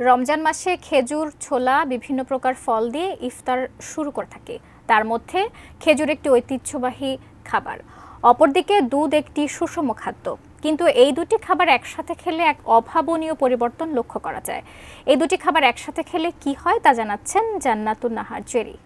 রমজান মাসে খেজুর, ছোলা, বিভিন্ন প্রকার ফল দিয়ে ইফতার শুরু করে থাকে। তার মধ্যে খেজুর একটি ঐতিহ্যবাহী খাবার, অপরদিকে দুধ একটি সুষম খাদ্য। কিন্তু এই দুটি খাবার একসাথে খেলে এক অভাবনীয় পরিবর্তন লক্ষ্য করা যায়। এই দুটি খাবার একসাথে খেলে কি হয় তা জানাচ্ছেন জান্নাতুন নাহার জেরি।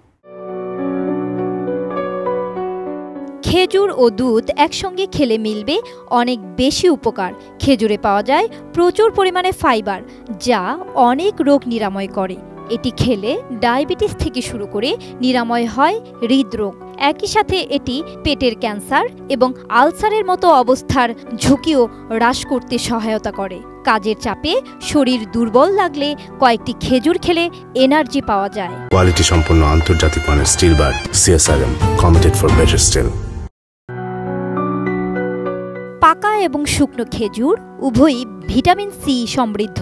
খেজুর ও দুধ একসঙ্গে খেলে মিলবে অনেক বেশি উপকার। খেজুরে পাওয়া যায় প্রচুর পরিমাণে ফাইবার, যা অনেক রোগ নিরাময় করে। এটি খেলে ডায়াবেটিস থেকে শুরু করে নিরাময় হয় হৃদরোগ। একই সাথে এটি পেটের ক্যান্সার এবং আলসারের মতো অবস্থার ঝুঁকিও হ্রাস করতে সহায়তা করে। কাজের চাপে শরীর দুর্বল লাগলে কয়েকটি খেজুর খেলে এনার্জি পাওয়া যায়। কোয়ালিটি সম্পন্ন আন্তর্জাতিক মানের still bar CSRM, committed for better still. পাকা এবং শুকনো খেজুর উভয়ই ভিটামিন সি সমৃদ্ধ,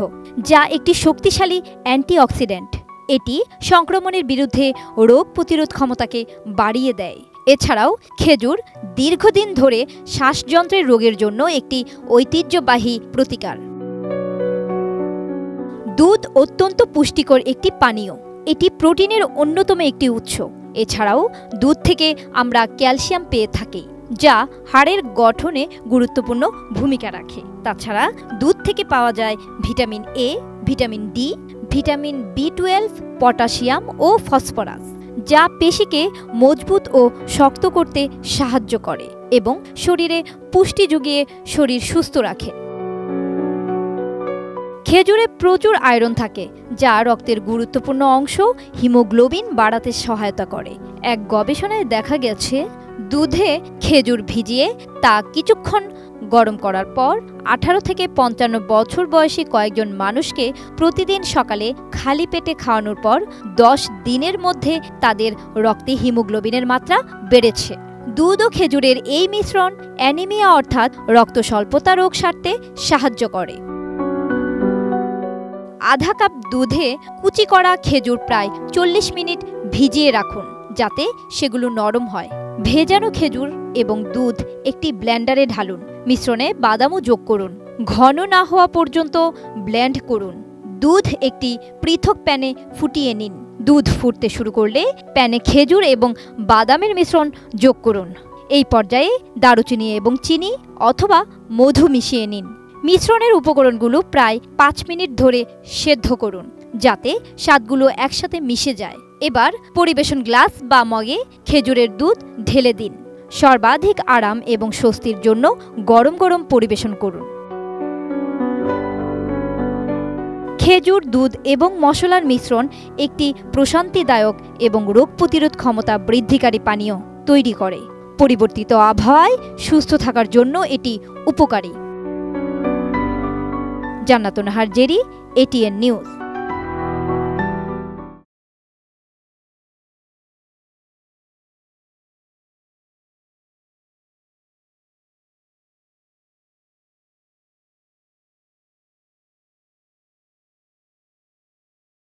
যা একটি শক্তিশালী অ্যান্টিঅক্সিডেন্ট। এটি সংক্রমণের বিরুদ্ধে রোগ প্রতিরোধ ক্ষমতাকে বাড়িয়ে দেয়। এছাড়াও খেজুর দীর্ঘদিন ধরে শ্বাসযন্ত্রের রোগের জন্য একটি ঐতিহ্যবাহী প্রতিকার। দুধ অত্যন্ত পুষ্টিকর একটি পানীয়। এটি প্রোটিনের অন্যতম একটি উৎস। এছাড়াও দুধ থেকে আমরা ক্যালসিয়াম পেয়ে থাকি, যা হাড়ের গঠনে গুরুত্বপূর্ণ ভূমিকা রাখে। তাছাড়া দুধ থেকে পাওয়া যায় vitamin A, vitamin D, vitamin B12, potassium ও ফসফরাস, যা পেশিকে মজবুত ও শক্ত করতে সাহায্য করে এবং শরীরে পুষ্টি যুগিয়ে শরীর সুস্থ রাখে। খেজুরে প্রচুর আয়রন থাকে, যা রক্তের গুরুত্বপূর্ণ অংশ হিমোগ্লোবিন বাড়াতে সহায়তা করে। এক গবেষণায় দেখা গেছে, দুধে খেজুর ভিজিয়ে তা কিছুক্ষণ গরম করার পর 18 থেকে 55 বছর বয়সী কয়েকজন মানুষকে প্রতিদিন সকালে খালি পেটে খাওয়ানোর পর 10 দিনের মধ্যে তাদের রক্তে হিমোগ্লোবিনের মাত্রা বেড়েছে। দুধ ও খেজুরের এই মিশ্রণ অ্যানিমিয়া অর্থাৎ রক্ত স্বল্পতা রোগ সারতে সাহায্য করে। আধা কাপ দুধে কুচি করা খেজুর প্রায় 40 মিনিট ভিজিয়ে রাখুন, যাতে সেগুলো নরম হয়। ভেজানো খেজুর এবং দুধ একটি ব্লেন্ডারে ঢালুন। মিশ্রণে বাদামও যোগ করুন। ঘন না হওয়া পর্যন্ত ব্লেন্ড করুন। দুধ একটি পৃথক প্যানে ফুটিয়ে নিন। দুধ ফুটতে শুরু করলে প্যানে খেজুর এবং বাদামের মিশ্রণ যোগ করুন। এই পর্যায়ে দারুচিনি এবং চিনি অথবা মধু মিশিয়ে নিন। মিশ্রণের উপকরণগুলো প্রায় 5 মিনিট ধরে সেদ্ধ করুন, যাতে স্বাদগুলো একসাথে মিশে যায়। এবার পরিবেশন গ্লাস বা মগে খেজুরের দুধ ঢেলে দিন। সর্বাধিক আরাম এবং স্বস্তির জন্য গরম গরম পরিবেশন করুন। খেজুর, দুধ এবং মশলার মিশ্রণ একটি প্রশান্তিদায়ক এবং রোগ প্রতিরোধ ক্ষমতা বৃদ্ধিকারী পানীয় তৈরি করে। পরিবর্তিত আবহাওয়ায় সুস্থ থাকার জন্য এটি উপকারী। জান্নাতুন নাহার জেরি, ATN নিউজ।